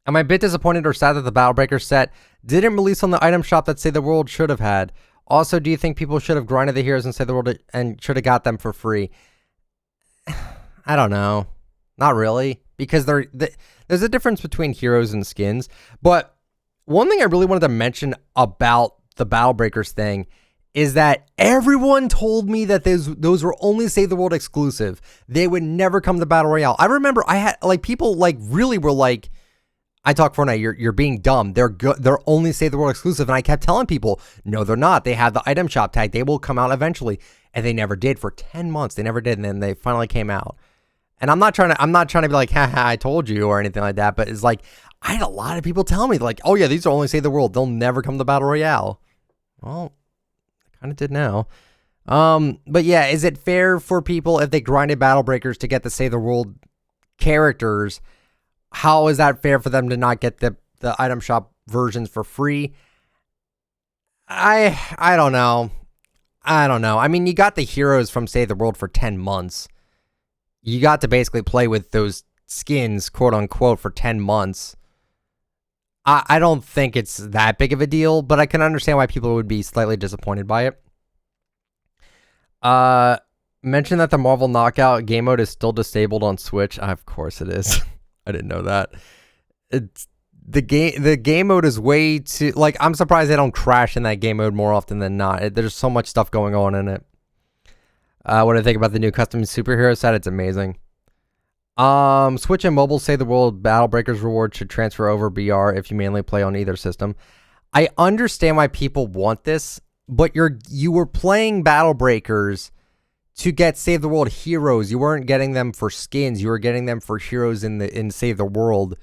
Am I a bit disappointed or sad that the Battlebreaker set didn't release on the item shop that Save the World should have had? Also, do you think people should have grinded the heroes and Save the World and should have got them for free? I don't know. Not really, because there's a difference between heroes and skins. But one thing I really wanted to mention about the Battlebreakers thing is that everyone told me that those were only Save the World exclusive. They would never come to Battle Royale. I remember I had like people like really were like, I talk Fortnite, you're being dumb. They're good. They're only Save the World exclusive. And I kept telling people, no, they're not. They have the item shop tag. They will come out eventually. And they never did for 10 months. They never did. And then they finally came out. And I'm not trying to be like, haha, I told you or anything like that. But it's like, I had a lot of people tell me like, oh yeah, these are only Save the World. They'll never come to Battle Royale. Well, I kind of did now. But yeah, is it fair for people if they grinded Battle Breakers to get the Save the World characters? How is that fair for them to not get the item shop versions for free? I don't know. I don't know. I mean, you got the heroes from Save the World for 10 months. You got to basically play with those skins, quote unquote, for 10 months. I don't think it's that big of a deal, but I can understand why people would be slightly disappointed by it. Mention that the Marvel Knockout game mode is still disabled on Switch. Of course it is. I didn't know that. It's the game mode is way too, like, I'm surprised they don't crash in that game mode more often than not. There's so much stuff going on in it. What do I think about the new custom superhero set? It's amazing. Switch and mobile Save the World Battle Breakers reward should transfer over BR if you mainly play on either system. I understand why people want this, but you were playing Battle Breakers to get Save the World heroes. You weren't getting them for skins. You were getting them for heroes in Save the World.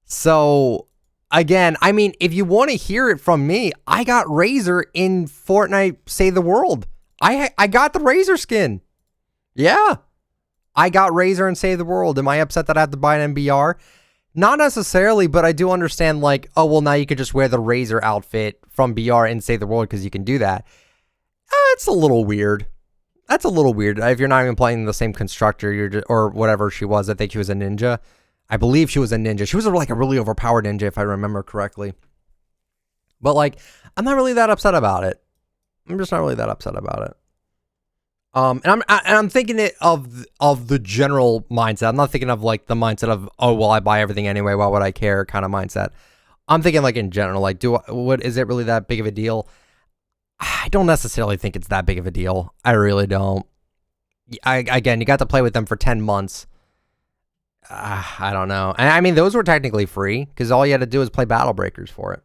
So again, I mean, if you want to hear it from me, I got Razor in Fortnite Save the World. I got the Razor skin. Yeah. I got Razor and Save the World. Am I upset that I have to buy an MBR? Not necessarily, but I do understand like, oh, well, now you could just wear the Razor outfit from BR and Save the World because you can do that. It's a little weird. That's a little weird. If you're not even playing the same constructor, you're just, or whatever she was. I think she was a ninja. I believe she was a ninja. She was like a really overpowered ninja, if I remember correctly. But like, I'm not really that upset about it. I'm just not really that upset about it. And I'm thinking it of the general mindset. I'm not thinking of like the mindset of, oh well, I buy everything anyway. Why would I care? Kind of mindset. I'm thinking like in general, like, what is it really that big of a deal? I don't necessarily think it's that big of a deal. I really don't. Again, you got to play with them for 10 months. I don't know. And I mean, those were technically free because all you had to do was play Battle Breakers for it.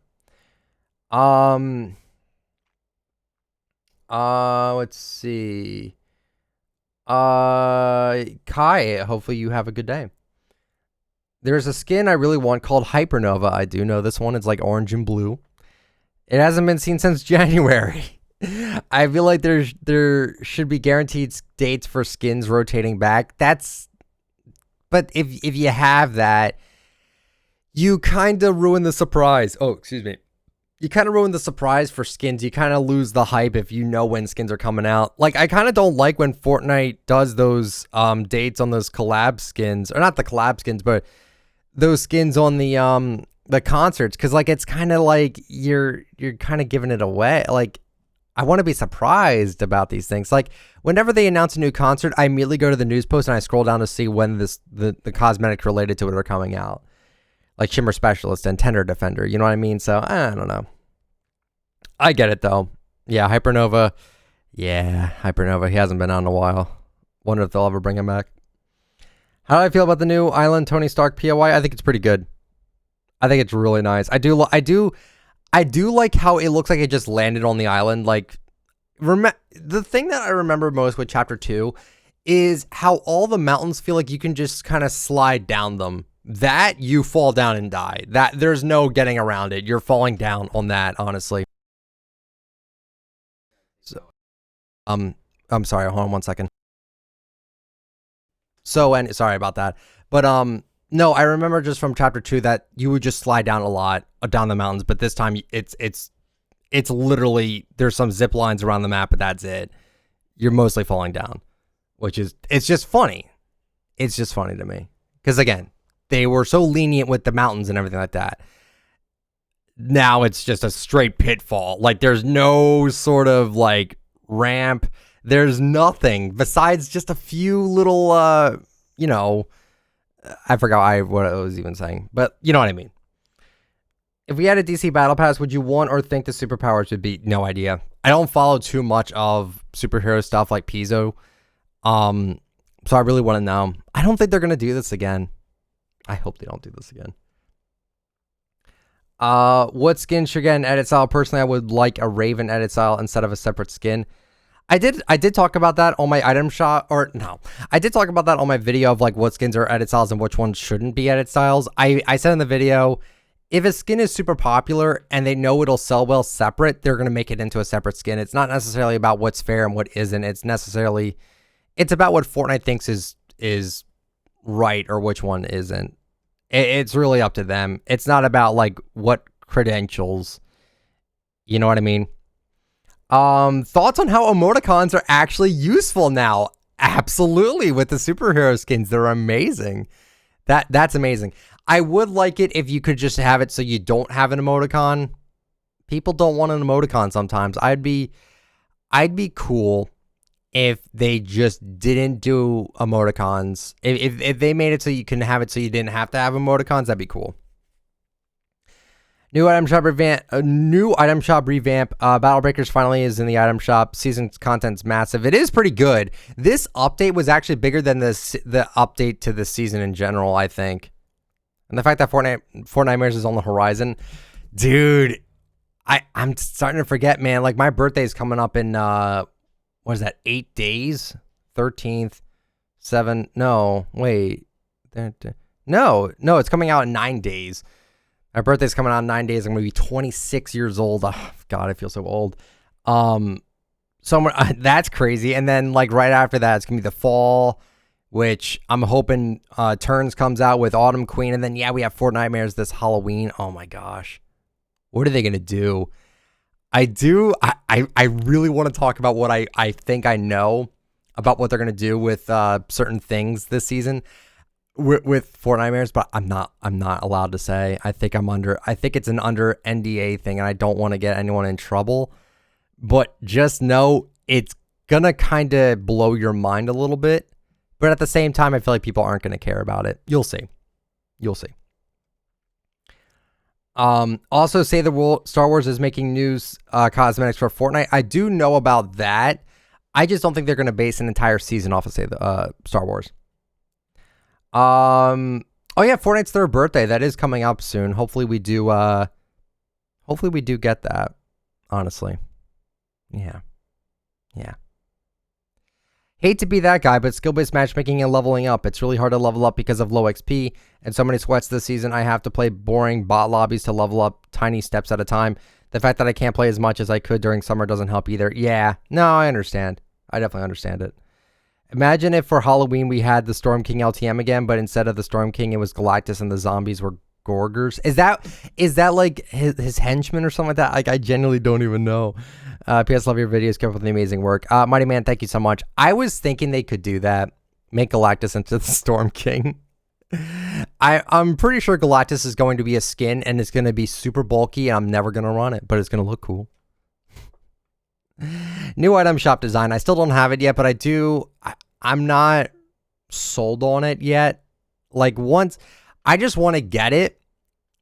Let's see. Kai, hopefully you have a good day. There's a skin I really want called Hypernova. I do know this one. It's like orange and blue. It hasn't been seen since January. I feel like there should be guaranteed dates for skins rotating back. But if you have that, you kind of ruin the surprise. Oh, excuse me. You kind of ruin the surprise for skins. You kind of lose the hype if you know when skins are coming out. Like, I kind of don't like when Fortnite does those dates on those collab skins, or not the collab skins, but those skins on the concerts, because like it's kind of like you're kind of giving it away. Like, I want to be surprised about these things. Like, whenever they announce a new concert, I immediately go to the news post and I scroll down to see when the cosmetics related to it are coming out, like Shimmer Specialist and Tender Defender. You know what I mean? So I don't know. I get it though. Yeah, Hypernova. Yeah, Hypernova. He hasn't been on in a while. Wonder if they'll ever bring him back. How do I feel about the new Island Tony Stark POI? I think it's pretty good. I think it's really nice. I do like how it looks like it just landed on the island. Like, the thing that I remember most with Chapter 2 is how all the mountains feel like you can just kind of slide down them. That you fall down and die. That there's no getting around it. You're falling down on that, honestly. So, I'm sorry. Hold on one second. So, and sorry about that. But no, I remember just from Chapter 2 that you would just slide down a lot down the mountains, but this time it's literally, there's some zip lines around the map, but that's it. You're mostly falling down, it's just funny. It's just funny to me because again, they were so lenient with the mountains and everything like that. Now it's just a straight pitfall. Like, there's no sort of like ramp. There's nothing besides just a few little, I forgot what I was even saying, but you know what I mean. If we had a DC Battle Pass, would you want or think the superpowers would be? No idea. I don't follow too much of superhero stuff like Pizzo. So I really want to know. I don't think they're going to do this again. I hope they don't do this again. What skin should get an edit style? Personally, I would like a Raven edit style instead of a separate skin. I did talk about that on my item shop, or no, I did talk about that on my video of like what skins are edit styles and which ones shouldn't be edit styles. I said in the video, if a skin is super popular and they know it'll sell well separate, they're going to make it into a separate skin. It's not necessarily about what's fair and what isn't. It's about what Fortnite thinks is right or which one isn't. It's really up to them. It's not about like what credentials, you know what I mean? Thoughts on how emoticons are actually useful now? Absolutely, with the superhero skins, they're amazing. That's amazing. I would like it if you could just have it so you don't have an emoticon. People don't want an emoticon sometimes. I'd be cool if they just didn't do emoticons. If they made it so you can have it so you didn't have to have emoticons, that'd be cool. New item shop revamp. Battle Breakers finally is in the item shop. Season content's massive. It is pretty good. This update was actually bigger than the update to the season in general, I think. And the fact that Fortnite Nightmares is on the horizon, dude. I'm starting to forget, man. Like my birthday's coming up in what is that? 8 days? 13th, 7. No, wait. No, it's coming out in 9 days. My birthday's coming out in 9 days. I'm going to be 26 years old. Oh, God, I feel so old. That's crazy. And then like right after that, it's going to be the fall, which I'm hoping Turns comes out with Autumn Queen. And then, yeah, we have Fortnite Nightmares this Halloween. Oh, my gosh. What are they going to do? I really want to talk about what I think I know about what they're going to do with certain things this season. With Fortnite Nightmares, but I'm not allowed to say. I think it's an under NDA thing, and I don't want to get anyone in trouble. But just know it's gonna kind of blow your mind a little bit. But at the same time, I feel like people aren't gonna care about it. You'll see. Also, say the world Star Wars is making new cosmetics for Fortnite. I do know about that. I just don't think they're gonna base an entire season off of Star Wars. Oh yeah, Fortnite's third birthday. That is coming up soon. Hopefully we do get that. Honestly. Yeah. Hate to be that guy, but skill-based matchmaking and leveling up. It's really hard to level up because of low XP and so many sweats this season. I have to play boring bot lobbies to level up tiny steps at a time. The fact that I can't play as much as I could during summer doesn't help either. Yeah. No, I understand. I definitely understand it. Imagine if for Halloween we had the Storm King LTM again, but instead of the Storm King, it was Galactus and the zombies were Gorgers. Is that like his henchmen or something like that? Like I genuinely don't even know. PS, love your videos. Keep up with the amazing work. Mighty Man, thank you so much. I was thinking they could do that. Make Galactus into the Storm King. I'm pretty sure Galactus is going to be a skin and it's going to be super bulky and I'm never going to run it, but it's going to look cool. New item shop design. I still don't have it yet, but I do. I'm not sold on it yet. Like once, I just want to get it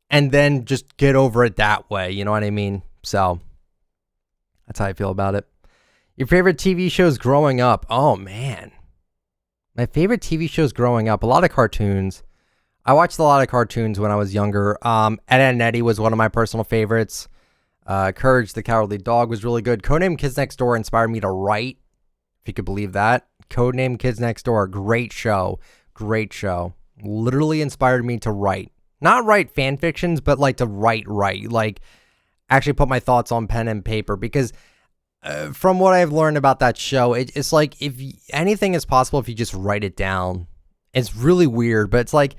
and then just get over it that way. You know what I mean? So that's how I feel about it. Your favorite TV shows growing up? Oh man, my favorite TV shows growing up. A lot of cartoons. I watched a lot of cartoons when I was younger. Ed and Eddie was one of my personal favorites. Courage the Cowardly Dog was really good. Codename Kids Next Door inspired me to write, if you could believe that. Codename Kids Next Door, great show. Literally inspired me to write. Not write fan fictions, but like to write. Like actually put my thoughts on pen and paper because from what I've learned about that show, it's like if anything is possible if you just write it down. It's really weird, but it's like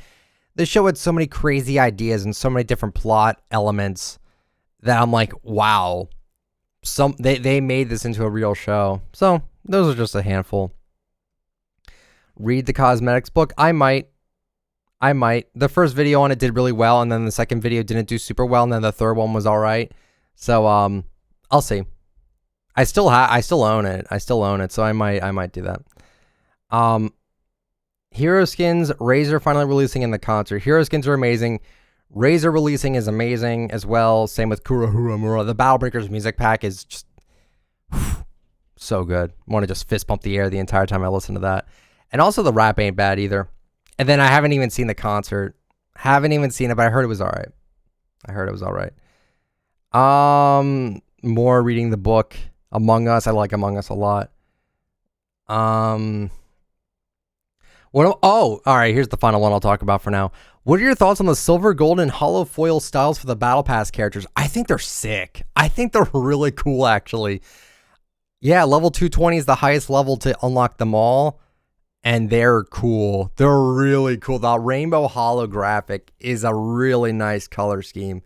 the show had so many crazy ideas and so many different plot elements that I'm like, wow, they made this into a real show. So those are just a handful. Read the cosmetics book. I might. The first video on it did really well, and then the second video didn't do super well, and then the third one was all right. So I'll see. I still own it. So I might do that. Hero skins, Razor finally releasing in the concert. Hero skins are amazing. Razor releasing is amazing as well. Same with Kurohuramura. The Battle Breakers music pack is just so good. Want to just fist pump the air the entire time I listen to that. And also the rap ain't bad either. And then I haven't even seen the concert. Haven't even seen it, but I heard it was all right. More reading the book. Among Us. I like Among Us a lot. All right, here's the final one I'll talk about for now. What are your thoughts on the silver, gold, and hollow foil styles for the Battle Pass characters? I think they're sick. I think they're really cool, actually. Yeah, level 220 is the highest level to unlock them all, and they're cool. They're really cool. The rainbow holographic is a really nice color scheme,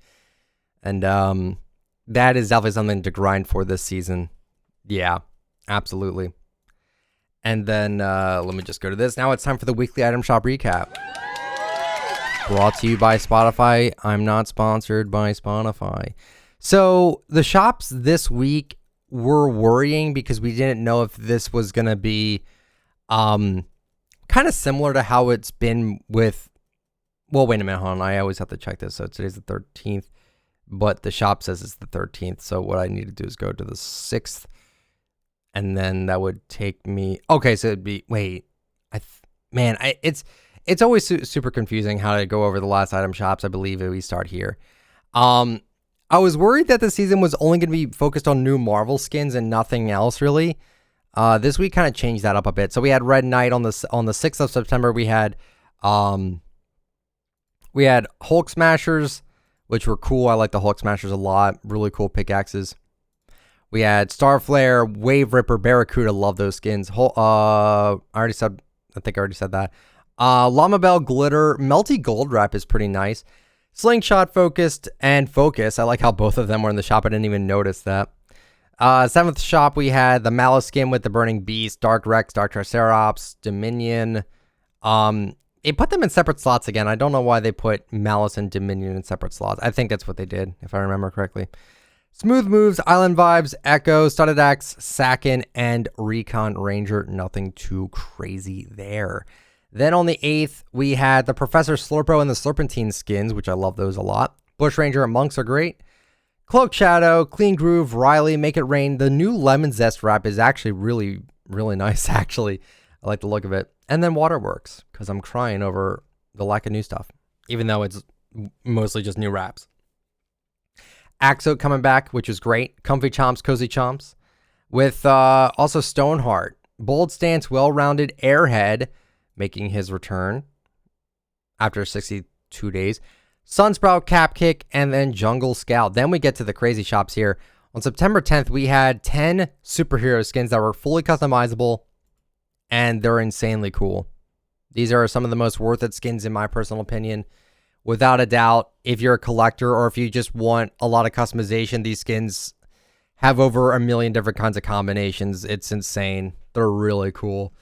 and that is definitely something to grind for this season. Yeah, absolutely. And then let me just go to this. Now it's time for the weekly item shop recap. Brought to you by Spotify. I'm not sponsored by Spotify. So the shops this week were worrying because we didn't know if this was going to be kind of similar to how it's been with... Well, wait a minute, hold on. I always have to check this. So today's the 13th, but the shop says it's the 13th. So what I need to do is go to the 6th. And then that would take me... Okay, so it'd be... Wait. It's always super confusing how to go over the last item shops. I believe we start here. I was worried that the season was only going to be focused on new Marvel skins and nothing else, really. This week kind of changed that up a bit. So we had Red Knight on the 6th of September. We had Hulk Smashers, which were cool. I like the Hulk Smashers a lot. Really cool pickaxes. We had Starflare, Wave Ripper, Barracuda. Love those skins. I think I already said that. Llama Bell Glitter. Melty Gold Wrap is pretty nice. Slingshot Focused and Focus. I like how both of them were in the shop. I didn't even notice that. 7th shop, we had the Malice skin with the Burning Beast, Dark Rex, Dark Triceratops, Dominion. They put them in separate slots again. I don't know why they put Malice and Dominion in separate slots. I think that's what they did, if I remember correctly. Smooth Moves, Island Vibes, Echo, Studded Axe, Sakin, and Recon Ranger. Nothing too crazy there. Then on the 8th, we had the Professor Slurpo and the Serpentine skins, which I love those a lot. Bush Ranger and Monks are great. Cloak Shadow, Clean Groove, Riley, Make It Rain. The new Lemon Zest wrap is actually really, really nice, actually. I like the look of it. And then Waterworks, because I'm crying over the lack of new stuff, even though it's mostly just new wraps. Axo coming back, which is great. Comfy Chomps, Cozy Chomps. With also Stoneheart. Bold Stance, Well-Rounded, Airhead, making his return after 62 days. Sunsprout, Cap Kick, and then Jungle Scout. Then we get to the crazy shops here. On September 10th, we had 10 superhero skins that were fully customizable, and they're insanely cool. These are some of the most worth it skins in my personal opinion. Without a doubt, if you're a collector or if you just want a lot of customization, these skins have over 1 million different kinds of combinations. It's insane. They're really cool.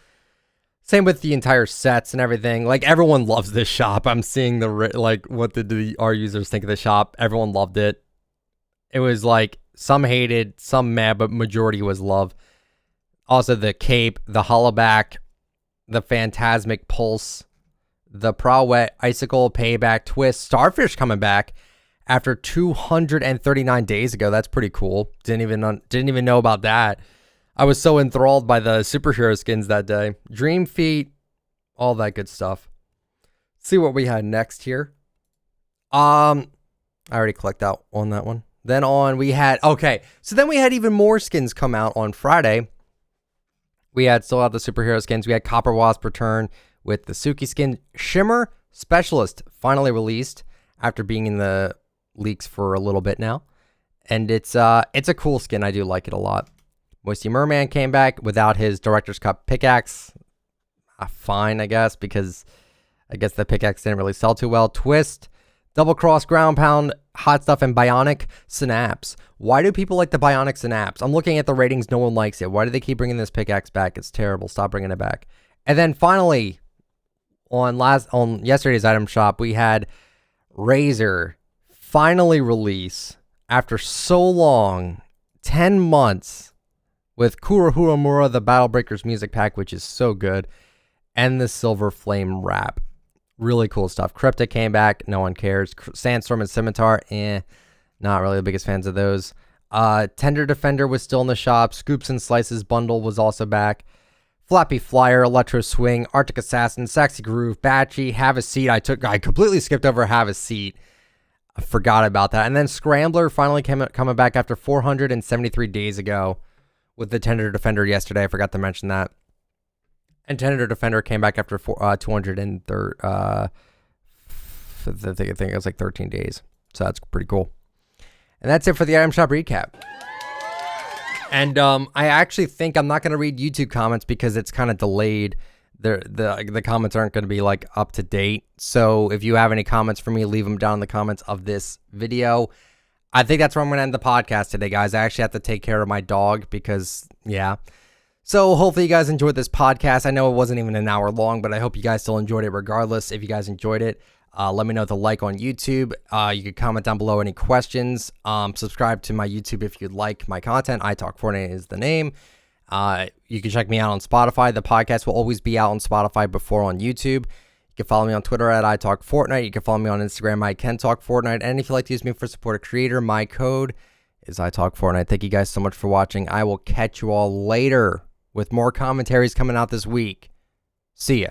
Same with the entire sets and everything. Like, everyone loves this shop. I'm seeing what did our users think of the shop? Everyone loved it. It was like some hated, some mad, but majority was love. Also the cape, the hollowback, the phantasmic pulse, the Prowet icicle payback twist, Starfish coming back after 239 days ago. That's pretty cool. Didn't even know about that. I was so enthralled by the superhero skins that day. Dream Feet, all that good stuff. See what we had next here. I already clicked out on that one. Then we had even more skins come out on Friday. We still have the superhero skins. We had Copper Wasp return with the Suki skin. Shimmer Specialist finally released after being in the leaks for a little bit now. And it's a cool skin. I do like it a lot. Moisty Merman came back without his Director's Cut pickaxe. Fine, I guess, because I guess the pickaxe didn't really sell too well. Twist, Double Cross, Ground Pound, Hot Stuff, and Bionic Synapse. Why do people like the Bionic Synapse? I'm looking at the ratings. No one likes it. Why do they keep bringing this pickaxe back? It's terrible. Stop bringing it back. And then finally, on yesterday's item shop, we had Razor finally release after so long, 10 months, with Kurohuramura, the Battle Breakers music pack, which is so good, and the Silver Flame wrap. Really cool stuff. Cryptic came back. No one cares. Sandstorm and Scimitar, not really the biggest fans of those. Tender Defender was still in the shop. Scoops and Slices bundle was also back. Flappy Flyer, Electro Swing, Arctic Assassin, Sexy Groove, Batchy, Have a Seat. I completely skipped over Have a Seat. I forgot about that. And then Scrambler finally coming back after 473 days ago with the Tender Defender yesterday. I forgot to mention that. And Tender Defender came back after 203. I think it was like 13 days. So that's pretty cool. And that's it for the item shop recap. And I actually think I'm not going to read YouTube comments because it's kind of delayed. The comments aren't going to be like up to date. So if you have any comments for me, leave them down in the comments of this video. I think that's where I'm going to end the podcast today, guys. I actually have to take care of my dog because, yeah. So hopefully you guys enjoyed this podcast. I know it wasn't even an hour long, but I hope you guys still enjoyed it regardless. If you guys enjoyed it, let me know with a like on YouTube. You could comment down below any questions. Subscribe to my YouTube if you'd like my content. ITalkFortnite is the name. You can check me out on Spotify. The podcast will always be out on Spotify before on YouTube. You can follow me on Twitter at ITalkFortnite. You can follow me on Instagram, ICanTalkFortnite. And if you'd like to use me for support a creator, my code is ITalkFortnite. Thank you guys so much for watching. I will catch you all later with more commentaries coming out this week. See ya.